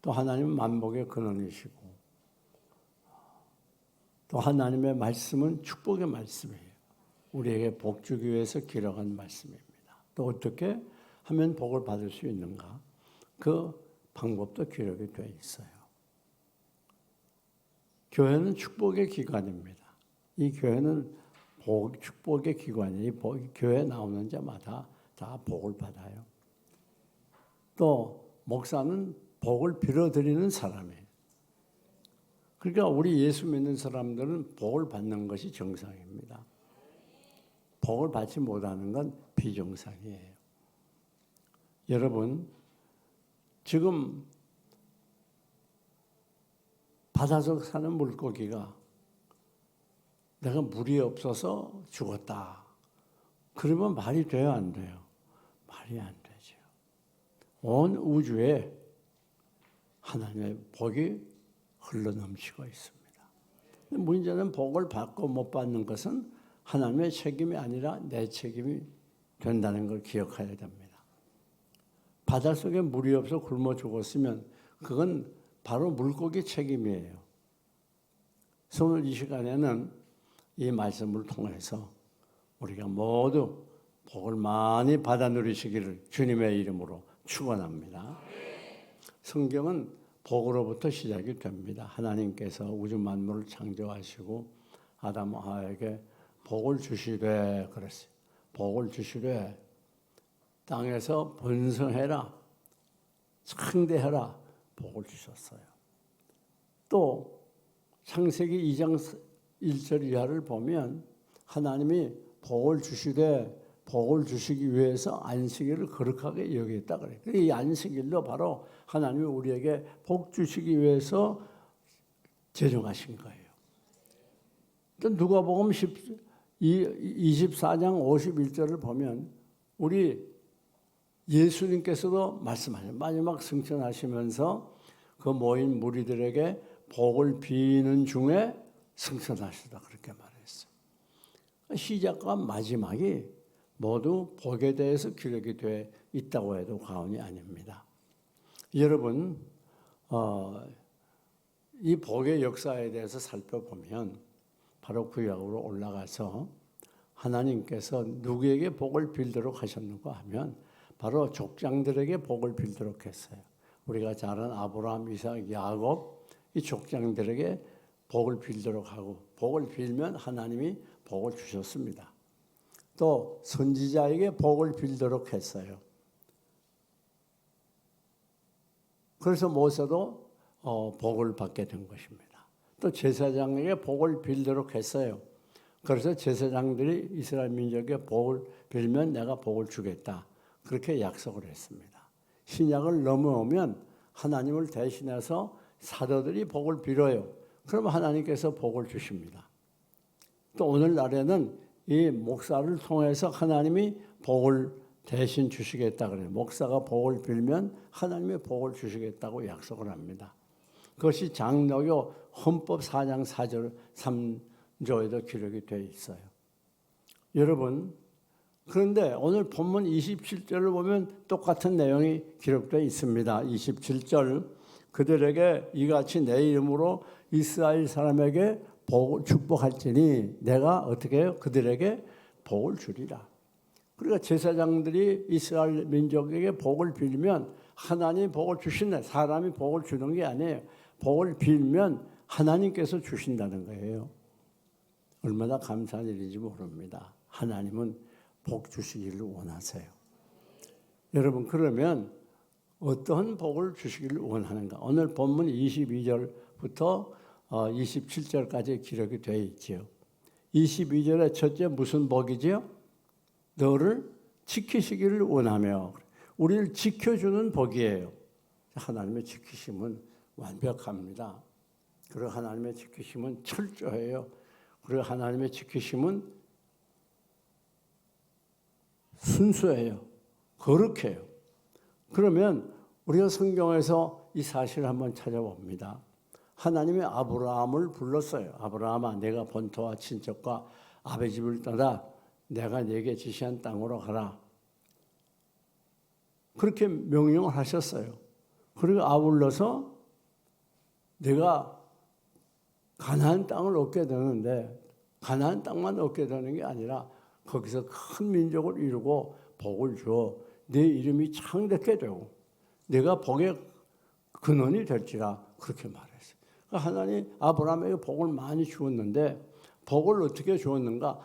또 하나님은 만복의 근원이시고 또 하나님의 말씀은 축복의 말씀이에요. 우리에게 복 주기 위해서 기록한 말씀입니다. 또 어떻게 하면 복을 받을 수 있는가? 그 방법도 기록이 되어 있어요. 교회는 축복의 기관입니다. 이 교회는 축복의 기관이에요. 교회에 나오는 자마다 다 복을 받아요. 또 목사는 복을 빌어드리는 사람이에요. 그러니까 우리 예수 믿는 사람들은 복을 받는 것이 정상입니다. 복을 받지 못하는 건 비정상이에요. 여러분, 지금 바다속 사는 물고기가 내가 물이 없어서 죽었다. 그러면 말이 돼요, 안 돼요? 말이 안 되죠. 온 우주에 하나님의 복이 흘러넘치고 있습니다. 문제는 복을 받고 못 받는 것은 하나님의 책임이 아니라 내 책임이 된다는 걸 기억해야 됩니다. 바닷속에 물이 없어 굶어 죽었으면 그건 바로 물고기 책임이에요. 오늘 이 시간에는 이 말씀을 통해서 우리가 모두 복을 많이 받아 누리시기를 주님의 이름으로 축원합니다. 성경은 복으로부터 시작이 됩니다. 하나님께서 우주 만물을 창조하시고 아담 하와에게 복을 주시되 그랬어요. 복을 주시되 땅에서 번성해라, 창대해라 복을 주셨어요. 또 창세기 2장 1절 이하를 보면 하나님이 복을 주시되 복을 주시기 위해서 안식일을 거룩하게 여겼다 그래요. 이 안식일로 바로 하나님이 우리에게 복 주시기 위해서 제정하신 거예요. 또 누가복음 24장 51절을 보면 우리 예수님께서도 말씀하셔요. 마지막 승천하시면서 그 모인 무리들에게 복을 비는 중에 승천하시다 그렇게 말했어요. 시작과 마지막이 모두 복에 대해서 기록이 되어 있다고 해도 과언이 아닙니다. 여러분, 이 복의 역사에 대해서 살펴보면 바로 구약으로 올라가서 하나님께서 누구에게 복을 빌도록 하셨는가 하면 바로 족장들에게 복을 빌도록 했어요. 우리가 잘 아는 아브라함, 이삭, 야곱 이 족장들에게 복을 빌도록 하고 복을 빌면 하나님이 복을 주셨습니다. 또 선지자에게 복을 빌도록 했어요. 그래서 모세도 복을 받게 된 것입니다. 또 제사장에게 복을 빌도록 했어요. 그래서 제사장들이 이스라엘 민족에게 복을 빌면 내가 복을 주겠다. 그렇게 약속을 했습니다. 신약을 넘어오면 하나님을 대신해서 사도들이 복을 빌어요. 그러면 하나님께서 복을 주십니다. 또 오늘날에는 이 목사를 통해서 하나님이 복을 대신 주시겠다 그래요. 목사가 복을 빌면 하나님의 복을 주시겠다고 약속을 합니다. 그것이 장로교 헌법 4장 4절 3조에도 기록이 되어 있어요. 여러분, 그런데 오늘 본문 27절을 보면 똑같은 내용이 기록되어 있습니다. 27절 그들에게 이같이 내 이름으로 이스라엘 사람에게 복을 축복할지니 내가 어떻게 해요? 그들에게 복을 주리라. 그러니까 제사장들이 이스라엘 민족에게 복을 빌면 하나님이 복을 주신다. 사람이 복을 주는 게 아니에요. 복을 빌면 하나님께서 주신다는 거예요. 얼마나 감사한 일인지 모릅니다. 하나님은 복 주시기를 원하세요. 여러분, 그러면 어떤 복을 주시기를 원하는가? 오늘 본문 22절부터 27절까지 기록이 되어 있죠. 22절에 첫째 무슨 복이죠? 너를 지키시기를 원하며. 우리를 지켜주는 복이에요. 하나님의 지키심은 완벽합니다. 그리고 하나님의 지키심은 철저해요. 그리고 하나님의 지키심은 순수해요. 거룩해요. 그러면 우리가 성경에서 이 사실을 한번 찾아봅니다. 하나님이 아브라함을 불렀어요. 아브라함아, 내가 본토와 친척과 아버지 집을 떠나 내가 네게 지시한 땅으로 가라. 그렇게 명령을 하셨어요. 그리고 아울러서 내가 가나안 땅을 얻게 되는데 가나안 땅만 얻게 되는 게 아니라 거기서 큰 민족을 이루고 복을 주어 내 이름이 창대케 되고 내가 복의 근원이 될지라 그렇게 말했어요. 그러니까 하나님 아브라함에게 복을 많이 주었는데 복을 어떻게 주었는가?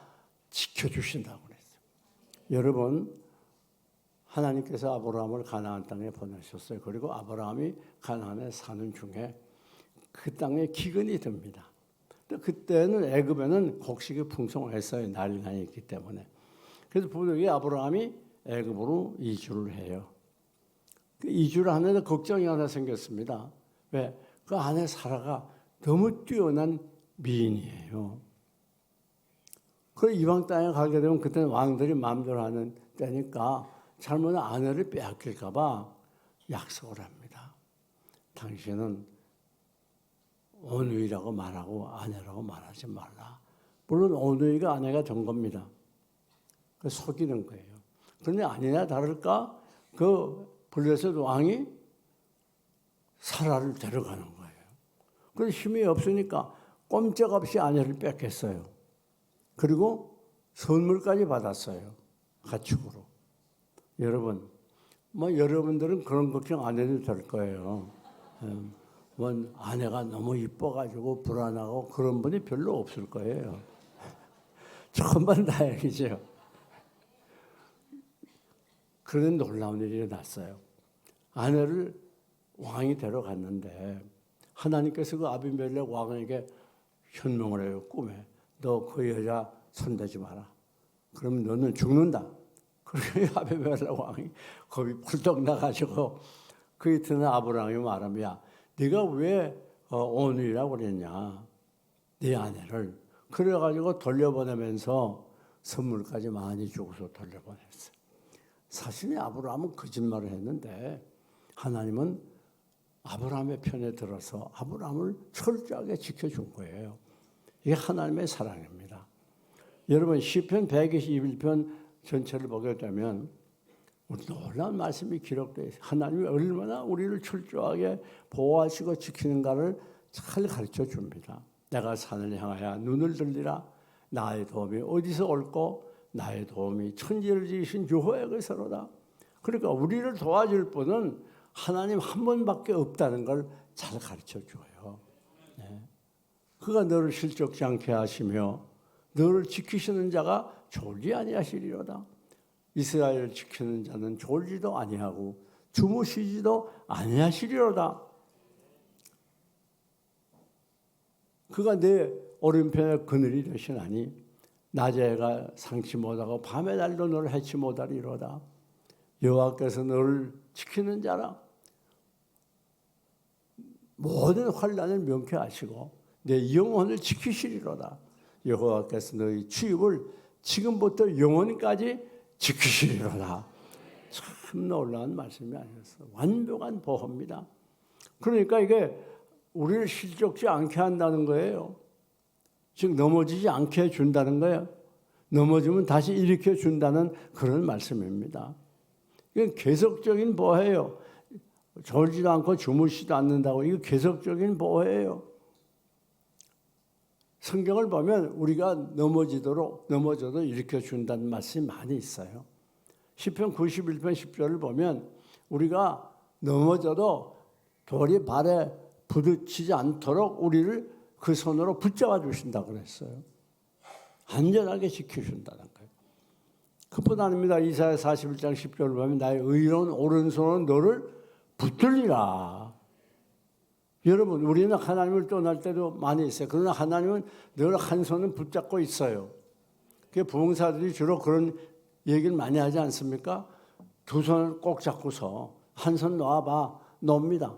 지켜주신다고 그랬어요. 여러분, 하나님께서 아브라함을 가나안 땅에 보내셨어요. 그리고 아브라함이 가나안에 사는 중에 그 땅에 기근이 듭니다. 그때는 애굽에는 곡식이 풍성했어요. 난리가 있기 때문에. 그래서 부득이 아브라함이 애굽으로 이주를 해요. 그 이주를 하는데 걱정이 하나 생겼습니다. 왜? 그 아내 사라가 너무 뛰어난 미인이에요. 그 이방 땅에 가게 되면 그때는 왕들이 마음대로 하는 때니까 잘못하면 아내를 빼앗길까 봐 약속을 합니다. 당신은 오누이라고 말하고 아내라고 말하지 말라. 물론 오누이가 아내가 된 겁니다. 그 속이는 거예요. 그런데 아니나 다를까 그 블레셋 왕이 사라를 데려가는 거예요. 그래서 힘이 없으니까 꼼짝없이 아내를 뺏겼어요. 그리고 선물까지 받았어요. 가축으로. 여러분, 여러분들은 그런 걱정 안 해도 될 거예요. 아내가 너무 이뻐가지고 불안하고 그런 분이 별로 없을 거예요. 정말 다행이죠. 그런데 놀라운 일이 났어요. 아내를 왕이 데려갔는데 하나님께서 그 아비멜렉 왕에게 현명을 해요. 꿈에. 너 그 여자 손대지 마라. 그러면 너는 죽는다. 그리고 아비멜렉 왕이 겁이 펄떡 나가지고 그 이튿날 아브라함이 말하면 네가 왜 오누이라고 그랬냐. 네 아내를. 그래가지고 돌려보내면서 선물까지 많이 주고서 돌려보냈어요. 사실 아브라함은 거짓말을 했는데 하나님은 아브라함의 편에 들어서 아브라함을 철저하게 지켜준 거예요. 이게 하나님의 사랑입니다. 여러분 시편 121편 전체를 보게 되면 놀라운 말씀이 기록되어 있어요. 하나님이 얼마나 우리를 철저하게 보호하시고 지키는가를 잘 가르쳐 줍니다. 내가 산을 향하여 눈을 들리라. 나의 도움이 어디서 올고 나의 도움이 천지를 지으신 여호와께서로다. 그러니까 우리를 도와줄 분은 하나님 한 분밖에 없다는 걸 잘 가르쳐 줘요. 네. 그가 너를 실족지 않게 하시며 너를 지키시는 자가 졸지 아니하시리로다. 이스라엘을 지키는 자는 졸지도 아니하고 주무시지도 아니하시리로다. 그가 내 오른편에 그늘이 되시나니 낮에 해가 상치 못하고 밤에 달도 너를 해치 못하리로다. 여호와께서 너를 지키는 자라. 모든 환난을 명쾌하시고 내 영혼을 지키시리로다. 여호와께서 너희 출입을 지금부터 영원까지 지키시리로다. 참 놀라운 말씀이 아니었어. 완벽한 보호입니다. 그러니까 이게 우리를 실족지 않게 한다는 거예요. 즉 넘어지지 않게 해준다는 거예요. 넘어지면 다시 일으켜 준다는 그런 말씀입니다. 이건 계속적인 보호예요. 졸지도 않고 주무시지도 않는다고 이거 계속적인 보호예요. 성경을 보면 우리가 넘어져도 일으켜 준다는 말씀이 많이 있어요. 시편 91편 10절을 보면 우리가 넘어져도 돌이 발에 부딪히지 않도록 우리를 그 손으로 붙잡아 주신다고 그랬어요. 안전하게 지켜준다는 거예요. 그뿐 아닙니다. 이사야 41장 10절을 보면 나의 의로운 오른손은 너를 붙들리라. 여러분 우리는 하나님을 떠날 때도 많이 있어요. 그러나 하나님은 늘 한 손은 붙잡고 있어요. 부흥사들이 주로 그런 얘기를 많이 하지 않습니까? 두 손을 꼭 잡고서 한 손 놓아봐 놓습니다.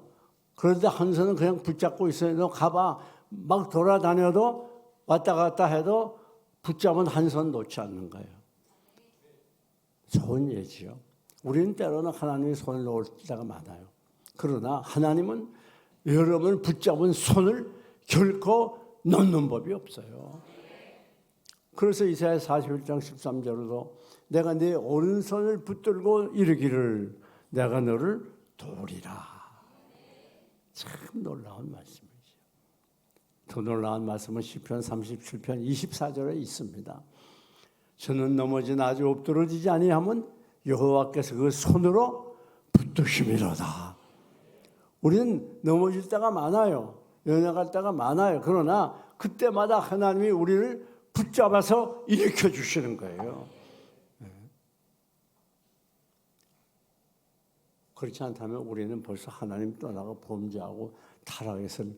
그런데 한 손은 그냥 붙잡고 있어요. 너 가봐. 막 돌아다녀도 왔다 갔다 해도 붙잡은 한 손 놓지 않는 거예요. 좋은 예지요. 우리는 때로는 하나님의 손을 놓을 때가 많아요. 그러나 하나님은 여러분을 붙잡은 손을 결코 놓는 법이 없어요. 그래서 이사야 41장 13절에도 내가 네 오른손을 붙들고 이르기를 내가 너를 도우리라. 참 놀라운 말씀이죠. 더 놀라운 말씀은 시편 37편 24절에 있습니다. 저는 넘어진 아주 엎드러지지 아니하면 여호와께서 그 손으로 붙드심이로다. 우리는 넘어질 때가 많아요. 연약할 때가 많아요. 그러나 그때마다 하나님이 우리를 붙잡아서 일으켜 주시는 거예요. 그렇지 않다면 우리는 벌써 하나님 떠나고 범죄하고 타락했을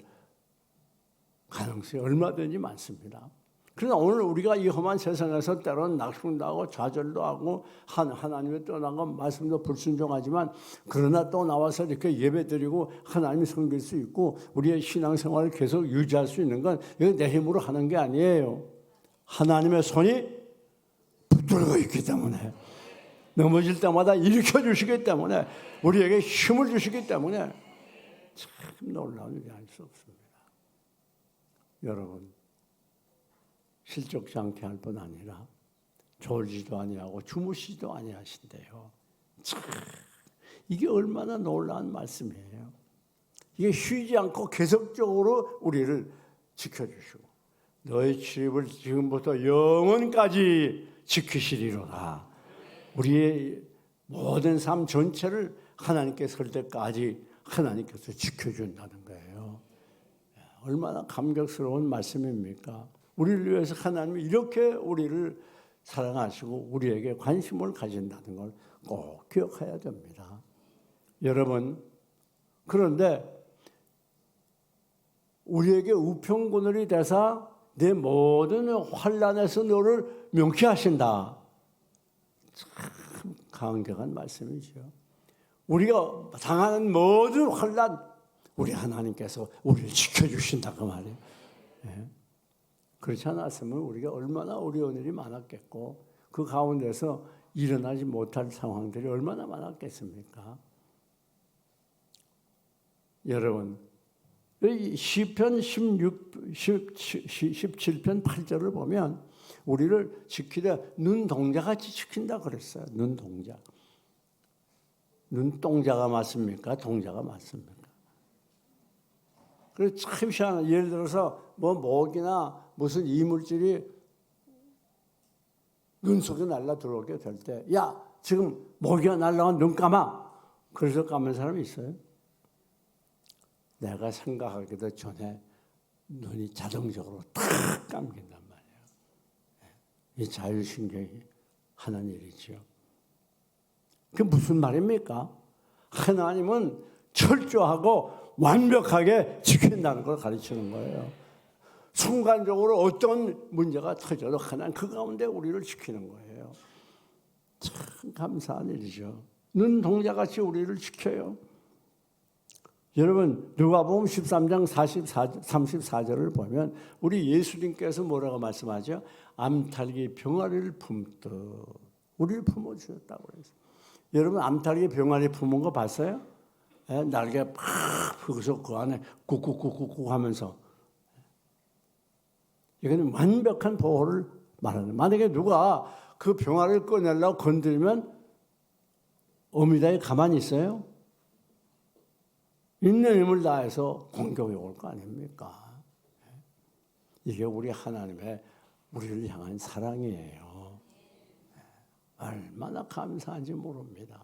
가능성이 얼마든지 많습니다. 그러나 오늘 우리가 이 험한 세상에서 때로는 낙심도 하고 좌절도 하고 하나님의 떠나고 말씀도 불순종하지만 그러나 또 나와서 이렇게 예배드리고 하나님을 섬길 수 있고 우리의 신앙생활을 계속 유지할 수 있는 건 이건 내 힘으로 하는 게 아니에요. 하나님의 손이 붙들고 있기 때문에 넘어질 때마다 일으켜 주시기 때문에 우리에게 힘을 주시기 때문에 참 놀라운 일이 아닐 수 없습니다. 여러분 실족지 않게 할 뿐 아니라 졸지도 아니하고 주무시지도 아니하신대요. 참 이게 얼마나 놀라운 말씀이에요. 이게 쉬지 않고 계속적으로 우리를 지켜주시고 너의 출입을 지금부터 영원까지 지키시리로다. 우리의 모든 삶 전체를 하나님께 설 때까지 하나님께서 지켜준다는 거예요. 얼마나 감격스러운 말씀입니까? 우리를 위해서 하나님이 이렇게 우리를 사랑하시고 우리에게 관심을 가진다는 걸 꼭 기억해야 됩니다. 여러분, 그런데 우리에게 우편군을이 되사 내 모든 환난에서 너를 명쾌하신다. 참 강경한 말씀이죠. 우리가 당하는 모든 환난 우리 하나님께서 우리를 지켜주신다 그 말이에요. 네. 그렇지 않았으면 우리가 얼마나 어려운 일이 많았겠고 그 가운데서 일어나지 못할 상황들이 얼마나 많았겠습니까? 여러분 시편 17편 8절을 보면 우리를 지키되 눈동자같이 지킨다 그랬어요. 눈동자. 눈동자가 맞습니까? 동자가 맞습니까? 그래서 참 희한한 예를 들어서 뭐 모기나 무슨 이물질이 눈 속에 날라 들어오게 될 때, 야 지금 모기가 날라와 눈 감아. 그래서 감는 사람이 있어요? 내가 생각하기도 전에 눈이 자동적으로 탁 감긴단 말이에요. 이 자율신경이 하는 일이죠. 그게 무슨 말입니까? 하나님은 철저하고 완벽하게 지킨다는 걸 가르치는 거예요. 순간적으로 어떤 문제가 터져도 하나님 그 가운데 우리를 지키는 거예요. 참 감사한 일이죠. 눈동자같이 우리를 지켜요. 여러분 누가복음 13장 34절을 보면 우리 예수님께서 뭐라고 말씀하죠? 암탉이 병아리를 품듯 우리를 품어주셨다고 그랬어요. 여러분 암탉이 병아리 품은 거 봤어요? 날개 팍 펴서 그 안에 꾹꾹꾹꾹 하면서 이거는 완벽한 보호를 말하는 거예요. 만약에 누가 그 병아리를 꺼내려고 건드리면 어미다에 가만히 있어요? 있는 힘을 다해서 공격이 올 거 아닙니까? 이게 우리 하나님의 우리를 향한 사랑이에요. 얼마나 감사한지 모릅니다.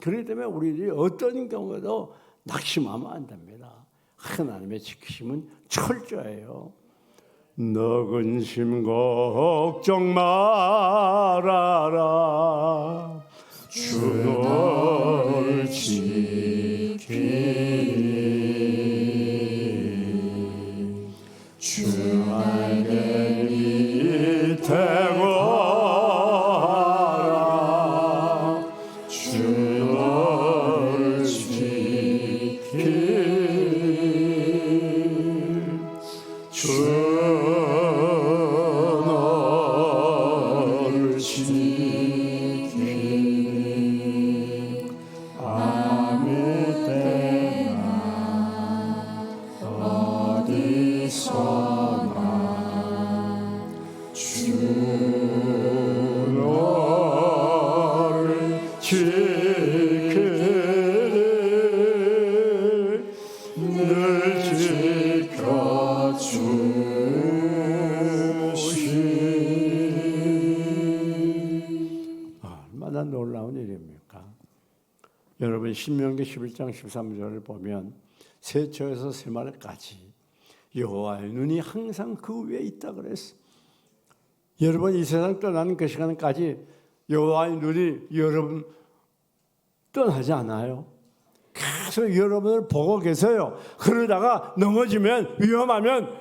그렇기 때문에 우리들이 어떤 경우에도 낙심하면 안 됩니다. 하나님의 지키심은 철저해요. 너 근심 걱정 말아라. 주 너를 지키리. 주 날개 밑에 거하라. 주 너를 지키리. 주 아무 때 여러분 신명기 11장 13절을 보면 새처에서 새말까지 여호와의 눈이 항상 그 위에 있다 그랬어. 여러분 이 세상 떠나는 그 시간까지 여호와의 눈이 여러분 떠나지 않아요. 계속 여러분을 보고 계세요. 그러다가 넘어지면 위험하면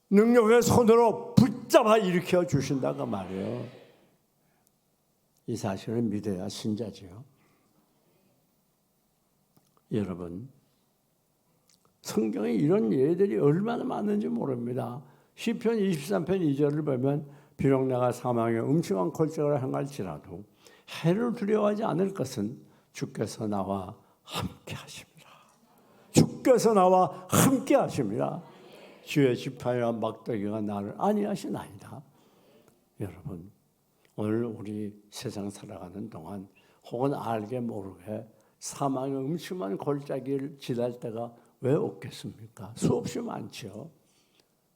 능력의 손으로 붙잡아 일으켜 주신다고 말이에요. 이 사실을 믿어야 신자지요. 여러분 성경에 이런 예들이 얼마나 많은지 모릅니다. 시편 23편 2절을 보면 비록 내가 사망의 음침한 골짜기를 행할지라도 해를 두려워하지 않을 것은 주께서 나와 함께 하십니다. 주께서 나와 함께 하십니다. 주의 지팡이와 막대기가 나를 안위하시나이다. 여러분 오늘 우리 세상 살아가는 동안 혹은 알게 모르게 사망의 음침한 골짜기를 지날 때가 왜 없겠습니까? 수없이 많죠.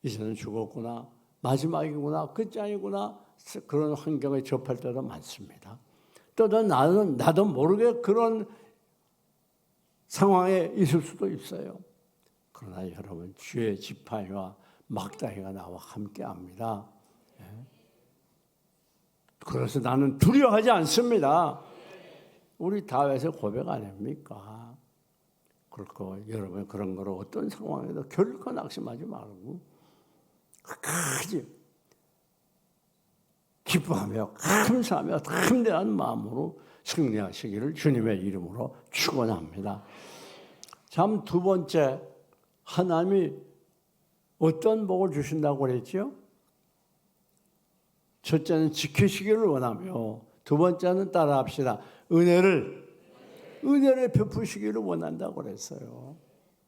이제는 죽었구나, 마지막이구나, 끝장이구나 그런 환경에 접할 때도 많습니다. 또 나도 모르게 그런 상황에 있을 수도 있어요. 그러나 여러분 주의 지팡이와 막대기가 나와 함께합니다. 그래서 나는 두려워하지 않습니다. 우리 다윗의 고백 아닙니까? 그렇고 여러분 그런 거로 어떤 상황에도 결코 낙심하지 말고 끝까지 기뻐하며 감사하며 담대한 마음으로 승리하시기를 주님의 이름으로 축원합니다. 참 두 번째, 하나님이 어떤 복을 주신다고 그랬죠? 첫째는 지키시기를 원하며 두 번째는 따라합시다. 은혜를 베푸시기를 원한다고 그랬어요.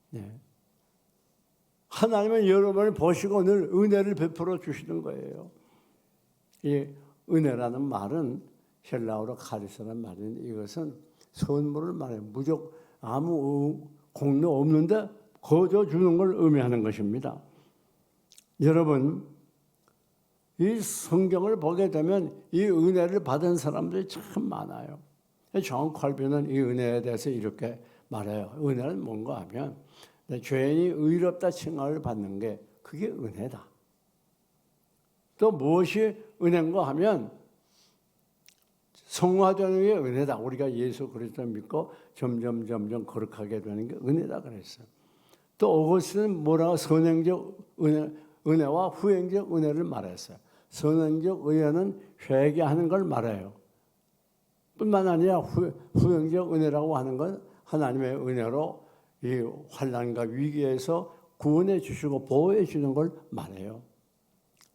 네. 하나님은 여러분을 보시고 늘 은혜를 베풀어 주시는 거예요. 이 은혜라는 말은 헬라어로 카리스라는 말인데 이것은 선물을 말해요. 무조건 아무 공로 없는데 거저 주는 걸 의미하는 것입니다. 여러분 이 성경을 보게 되면 이 은혜를 받은 사람들이 참 많아요. 존 컬빈은 이 은혜에 대해서 이렇게 말해요. 은혜는 뭔가 하면 죄인이 의롭다 칭함을 받는 게 그게 은혜다. 또 무엇이 은혜인가 하면 성화되는 게 은혜다. 우리가 예수 그리스도를 믿고 점점 거룩하게 되는 게 은혜다 그랬어요. 또 오거스틴은 뭐라고 선행적 은혜와 후행적 은혜를 말했어요. 선행적 은혜는 회개하는 걸 말해요. 뿐만 아니라 후행적 은혜라고 하는 건 하나님의 은혜로 이 환난과 위기에서 구원해 주시고 보호해 주는 걸 말해요.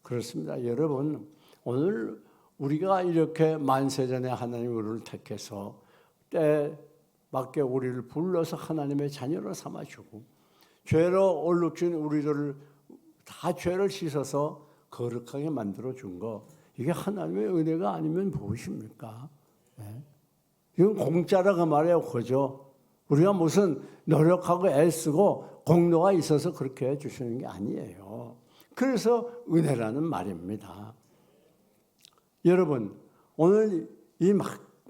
그렇습니다. 여러분 오늘 우리가 이렇게 만세전에 하나님 우리를 택해서 때 맞게 우리를 불러서 하나님의 자녀로 삼아주고 죄로 얼룩진 우리들을 다 죄를 씻어서 거룩하게 만들어준 거 이게 하나님의 은혜가 아니면 무엇입니까? 네. 이건 공짜라고 말해요. 그죠? 우리가 무슨 노력하고 애쓰고 공로가 있어서 그렇게 해주시는 게 아니에요. 그래서 은혜라는 말입니다. 여러분 오늘 이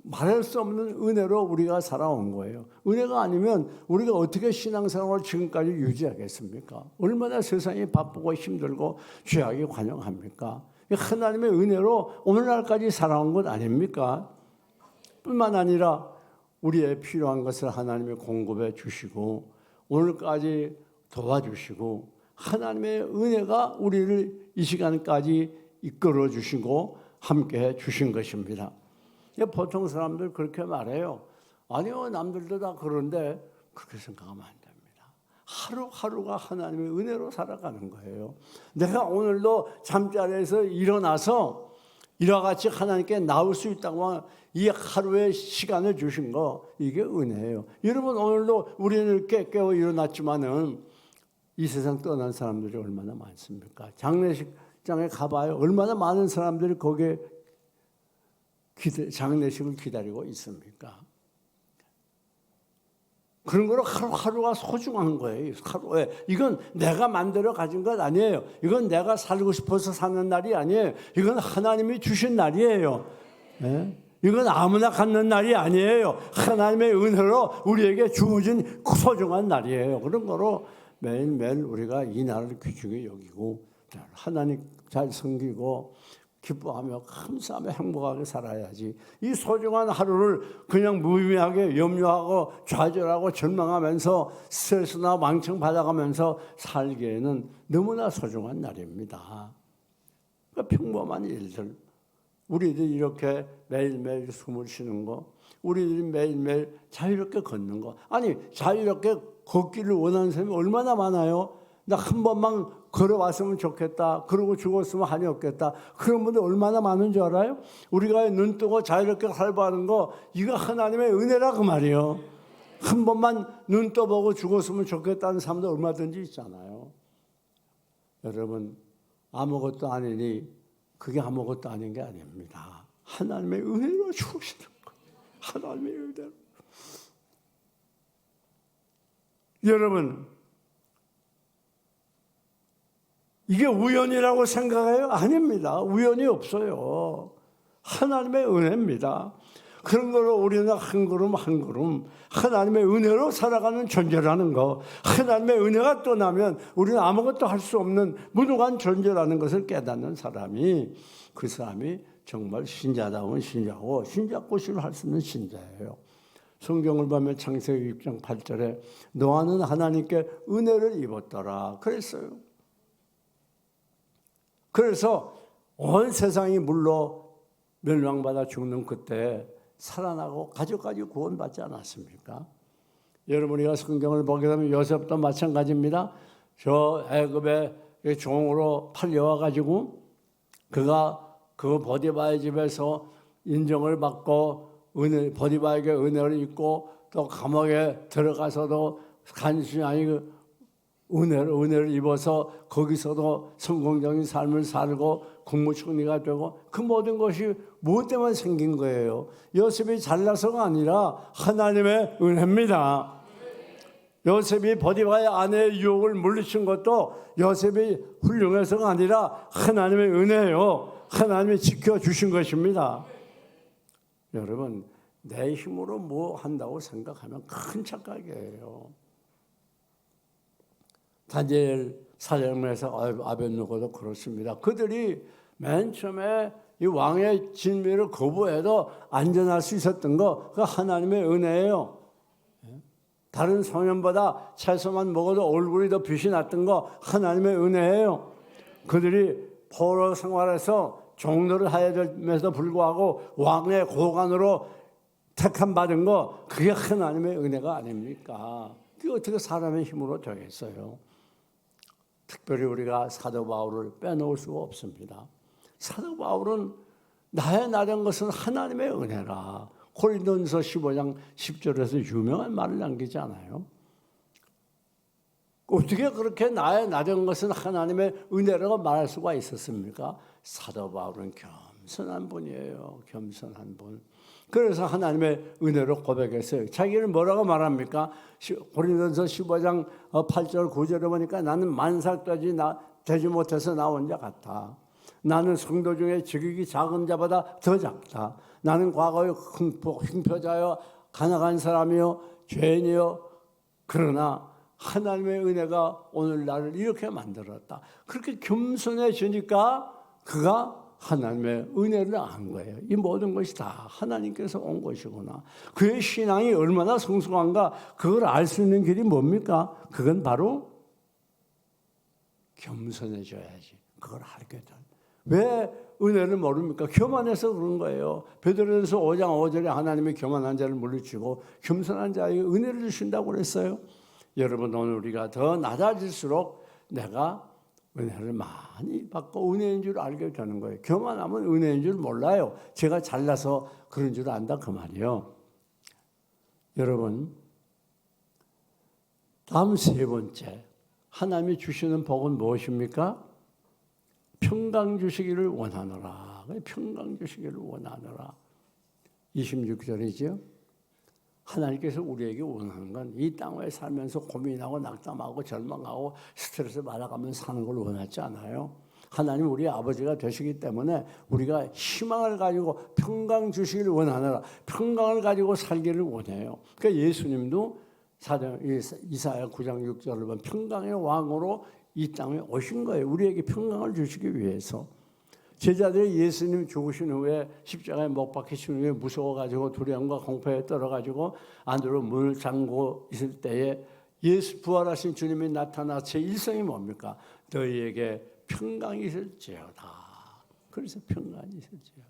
말할 수 없는 은혜로 우리가 살아온 거예요. 은혜가 아니면 우리가 어떻게 신앙생활을 지금까지 유지하겠습니까? 얼마나 세상이 바쁘고 힘들고 죄악이 관영합니까? 하나님의 은혜로 오늘날까지 살아온 것 아닙니까? 뿐만 아니라 우리의 필요한 것을 하나님이 공급해 주시고 오늘까지 도와주시고 하나님의 은혜가 우리를 이 시간까지 이끌어 주시고 함께 주신 것입니다. 보통 사람들 그렇게 말해요. 아니요, 남들도 다 그런데 그렇게 생각하면 안 됩니다. 하루하루가 하나님의 은혜로 살아가는 거예요. 내가 오늘도 잠자리에서 일어나서 이와 같이 하나님께 나올 수 있다고 이 하루의 시간을 주신 거 이게 은혜예요. 여러분 오늘도 우리는 깨어 일어났지만은 이 세상 떠난 사람들이 얼마나 많습니까? 장례식장에 가봐요. 얼마나 많은 사람들이 거기에 장례식을 기다리고 있습니까? 그런 거로 하루하루가 소중한 거예요. 하루에. 이건 내가 만들어 가진 것 아니에요. 이건 내가 살고 싶어서 사는 날이 아니에요. 이건 하나님이 주신 날이에요. 네? 이건 아무나 갖는 날이 아니에요. 하나님의 은혜로 우리에게 주어진 소중한 날이에요. 그런 거로 매일매일 우리가 이 날을 귀중히 여기고 하나님 잘 섬기고 기뻐하며 감사하며 행복하게 살아야지. 이 소중한 하루를 그냥 무의미하게 염려하고 좌절하고 절망하면서 스트레스나 망청 받아가면서 살기에는 너무나 소중한 날입니다. 그러니까 평범한 일들, 우리들이 이렇게 매일매일 숨을 쉬는 거, 우리들이 매일매일 자유롭게 걷는 거. 아니 자유롭게 걷기를 원하는 사람이 얼마나 많아요. 나 한 번만 걸어왔으면 좋겠다. 그러고 죽었으면 한이 없겠다. 그런 분들 얼마나 많은 줄 알아요? 우리가 눈 뜨고 자유롭게 살아가는 거 이거 하나님의 은혜라 그 말이에요. 한 번만 눈 떠보고 죽었으면 좋겠다는 사람도 얼마든지 있잖아요. 여러분 아무것도 아니니 그게 아무것도 아닌 게 아닙니다. 하나님의 은혜로 주시는 거예요. 하나님의 은혜로. 여러분 이게 우연이라고 생각해요? 아닙니다. 우연이 없어요. 하나님의 은혜입니다. 그런 거로 우리는 한 걸음 한 걸음 하나님의 은혜로 살아가는 존재라는 거, 하나님의 은혜가 떠나면 우리는 아무것도 할 수 없는 무능한 존재라는 것을 깨닫는 사람이, 그 사람이 정말 신자다운 신자고 신자고시를 할 수 있는 신자예요. 성경을 보면 창세기 6장 8절에 노아는 하나님께 은혜를 입었더라 그랬어요. 그래서 온 세상이 물로 멸망받아 죽는 그때 살아나고 가족까지 구원받지 않았습니까? 여러분이가 성경을 보게 되면 요셉도 마찬가지입니다. 저 애굽의 종으로 팔려와 가지고 그가 그 보디바의 집에서 인정을 받고 보디바에게 은혜를 입고 또 감옥에 들어가서도 간신히 아니고 은혜를 입어서 거기서도 성공적인 삶을 살고 국무총리가 되고 그 모든 것이 무엇 때문에 생긴 거예요? 요셉이 잘나서가 아니라 하나님의 은혜입니다. 요셉이 보디바의 아내의 유혹을 물리친 것도 요셉이 훌륭해서가 아니라 하나님의 은혜예요. 하나님이 지켜주신 것입니다. 여러분 내 힘으로 뭐 한다고 생각하면 큰 착각이에요. 다니엘 사령에서 아벳느고도 그렇습니다. 그들이 맨 처음에 이 왕의 진미를 거부해도 안전할 수 있었던 거, 그 하나님의 은혜예요. 다른 소년보다 채소만 먹어도 얼굴이 더 빛이 났던 거 하나님의 은혜예요. 그들이 포로 생활에서 종로를 하야 됨에도 불구하고 왕의 고관으로 택함 받은 거, 그게 하나님의 은혜가 아닙니까? 그게 어떻게 사람의 힘으로 되겠어요? 특별히 우리가 사도 바울을 빼놓을 수가 없습니다. 사도 바울은 나의 나된 것은 하나님의 은혜라. 고린도전서 15장 10절에서 유명한 말을 남기지 않아요? 어떻게 그렇게 나의 나된 것은 하나님의 은혜라고 말할 수가 있었습니까? 사도 바울은 겸손한 분이에요. 겸손한 분. 그래서 하나님의 은혜로 고백했어요. 자기는 뭐라고 말합니까? 고린도전서 15장 8절 9절에 보니까 나는 만삭까지 되지 못해서 나온 자 같다. 나는 성도 중에 지극히 작은 자보다 더 작다. 나는 과거에 흉표자여 가난한 사람이요 죄인이요 그러나 하나님의 은혜가 오늘 나를 이렇게 만들었다. 그렇게 겸손해지니까 그가 하나님의 은혜를 안 거예요. 이 모든 것이 다 하나님께서 온 것이구나. 그의 신앙이 얼마나 성숙한가, 그걸 알 수 있는 길이 뭡니까? 그건 바로 겸손해져야지. 그걸 알게 돼. 왜 은혜를 모릅니까? 교만해서 그런 거예요. 베드로전서 5장 5절에 하나님이 교만한 자를 물리치고 겸손한 자에게 은혜를 주신다고 그랬어요. 여러분 오늘 우리가 더 낮아질수록 내가 은혜를 많이 받고 은혜인 줄 알게 되는 거예요. 교만하면 은혜인 줄 몰라요. 제가 잘나서 그런 줄 안다 그 말이에요. 여러분 다음 세 번째 하나님이 주시는 복은 무엇입니까? 평강 주시기를 원하노라. 평강 주시기를 원하노라. 26절이죠. 하나님께서 우리에게 원하는 건 이 땅에 살면서 고민하고 낙담하고 절망하고 스트레스 받아가면서 사는 걸 원하지 않아요. 하나님 우리 아버지가 되시기 때문에 우리가 희망을 가지고 평강 주시기를 원하느라 평강을 가지고 살기를 원해요. 그러니까 예수님도 이사야 9장 6절을 보면 평강의 왕으로 이 땅에 오신 거예요. 우리에게 평강을 주시기 위해서. 제자들이 예수님 죽으신 후에 십자가에 못 박히신 후에 무서워가지고 두려움과 공포에 떨어가지고 안으로 문을 잠고 있을 때에 예수 부활하신 주님이 나타나 제 일성이 뭡니까? 너희에게 평강이 있을지어다. 그래서 평강이 있을지어다.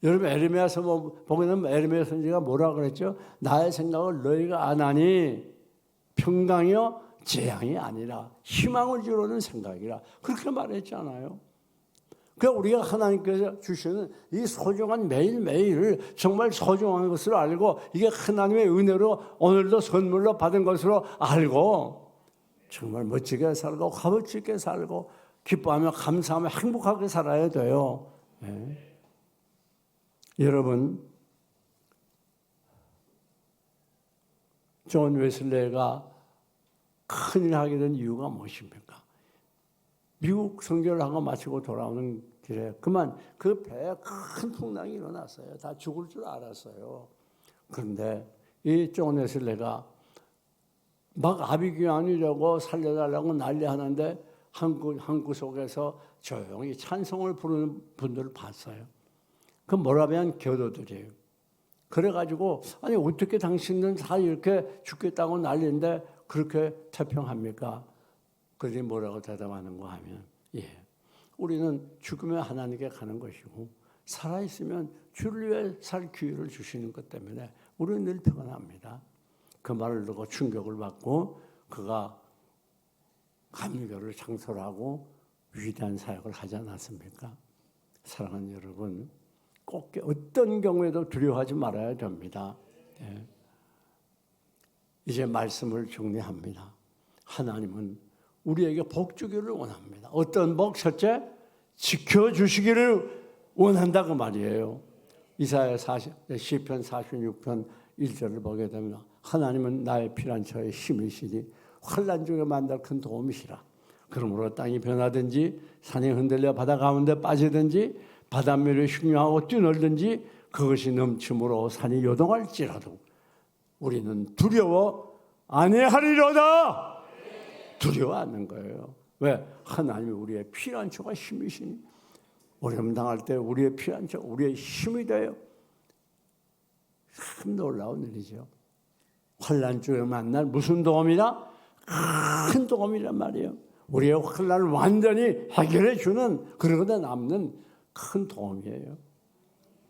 여러분 에레미야서 보면 에레미야 선지자가 뭐라 그랬죠? 나의 생각을 너희가 안 하니 평강이요 재앙이 아니라 희망을 주려는 생각이라 그렇게 말했잖아요. 그러니까 우리가 하나님께서 주시는 이 소중한 매일매일을 정말 소중한 것으로 알고 이게 하나님의 은혜로 오늘도 선물로 받은 것으로 알고 정말 멋지게 살고 값어치 있게 살고 기뻐하며 감사하며 행복하게 살아야 돼요. 네. 여러분 존 웨슬레가 큰일 하게 된 이유가 무엇입니까? 미국 선교를 하고 마치고 돌아오는 길에 그만 그 배에 큰 풍랑이 일어났어요. 다 죽을 줄 알았어요. 그런데 이 존 웨슬레가 막 아비규환이라고 살려달라고 난리하는데 한 구석에서 조용히 찬송을 부르는 분들을 봤어요. 그 모라비안 교도들이에요. 그래가지고 아니 어떻게 당신은 다 이렇게 죽겠다고 난리인데 그렇게 태평합니까? 그들이 뭐라고 대답하는가 하면 우리는 죽으면 하나님께 가는 것이고 살아있으면 주를 위해 살 기회를 주시는 것 때문에 우리는 늘 평안합니다. 그 말을 듣고 충격을 받고 그가 감리교를 창설하고 위대한 사역을 하지 않았습니까? 사랑하는 여러분, 꼭 어떤 경우에도 두려워하지 말아야 됩니다. 네. 이제 말씀을 정리합니다. 하나님은 우리에게 복 주기를 원합니다. 어떤 복? 첫째, 지켜주시기를 원한다 그 말이에요. 이사야 시편 46편 1절을 보게 되면 하나님은 나의 피난처의 힘이시니 환난 중에 만날 큰 도움이시라. 그러므로 땅이 변하든지 산이 흔들려 바다 가운데 빠지든지 바닷물이 흉흉하고 뛰놀든지 그것이 넘침으로 산이 요동할지라도 우리는 두려워 아니하리로다. 두려워 않는 거예요. 왜? 하나님이 우리의 피난처가 힘이시니 어려움 당할 때 우리의 피난처, 우리의 힘이 돼요. 참 놀라운 일이죠. 환난 중에 만날 무슨 도움이다? 큰 도움이란 말이에요. 우리의 환난을 완전히 해결해 주는 그러고도 남는 큰 도움이에요.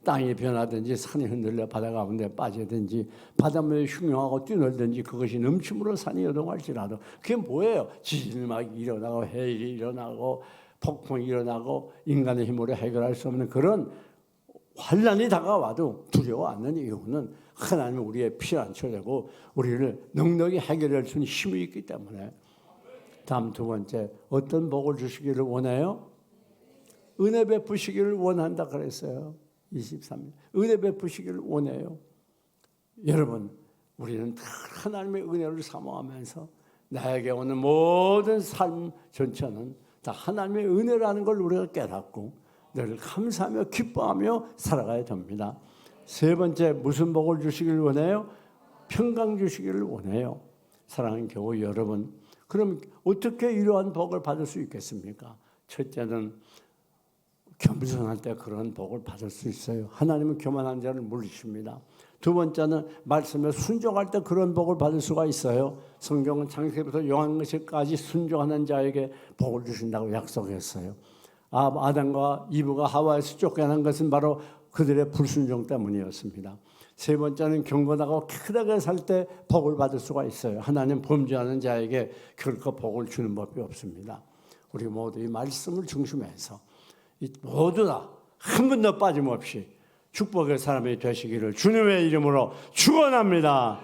땅이 변하든지 산이 흔들려 바다 가운데 빠지든지 바닷물이 흉흉하고 뛰놀든지 그것이 넘침으로 산이 요동할지라도 그게 뭐예요? 지진이 막 일어나고 해일이 일어나고 폭풍이 일어나고 인간의 힘으로 해결할 수 없는 그런 환난이 다가와도 두려워 않는 이유는 하나님이 우리의 피난처 되고 우리를 넉넉히 해결할 수 있는 힘이 있기 때문에. 다음 두 번째, 어떤 복을 주시기를 원해요? 은혜 베푸시기를 원한다 그랬어요. 23년. 은혜 베푸시기를 원해요. 여러분, 우리는 다 하나님의 은혜를 사모하면서 나에게 오는 모든 삶 전체는 다 하나님의 은혜라는 걸 우리가 깨닫고 늘 감사하며 기뻐하며 살아가야 됩니다. 세 번째, 무슨 복을 주시기를 원해요? 평강 주시기를 원해요. 사랑하는 교우 여러분, 그럼 어떻게 이러한 복을 받을 수 있겠습니까? 첫째는 겸손할 때 그런 복을 받을 수 있어요. 하나님은 교만한 자를 물리십니다. 두 번째는 말씀에 순종할 때 그런 복을 받을 수가 있어요. 성경은 창세기부터 요한계시까지 순종하는 자에게 복을 주신다고 약속했어요. 아담과 이브가 하와에서 쫓겨난 것은 바로 그들의 불순종 때문이었습니다. 세 번째는 경건하고 깨끗하게 살 때 복을 받을 수가 있어요. 하나님 범죄하는 자에게 결코 복을 주는 법이 없습니다. 우리 모두 이 말씀을 중심해서 모두 다 한 분도 빠짐없이 축복의 사람이 되시기를 주님의 이름으로 축원합니다.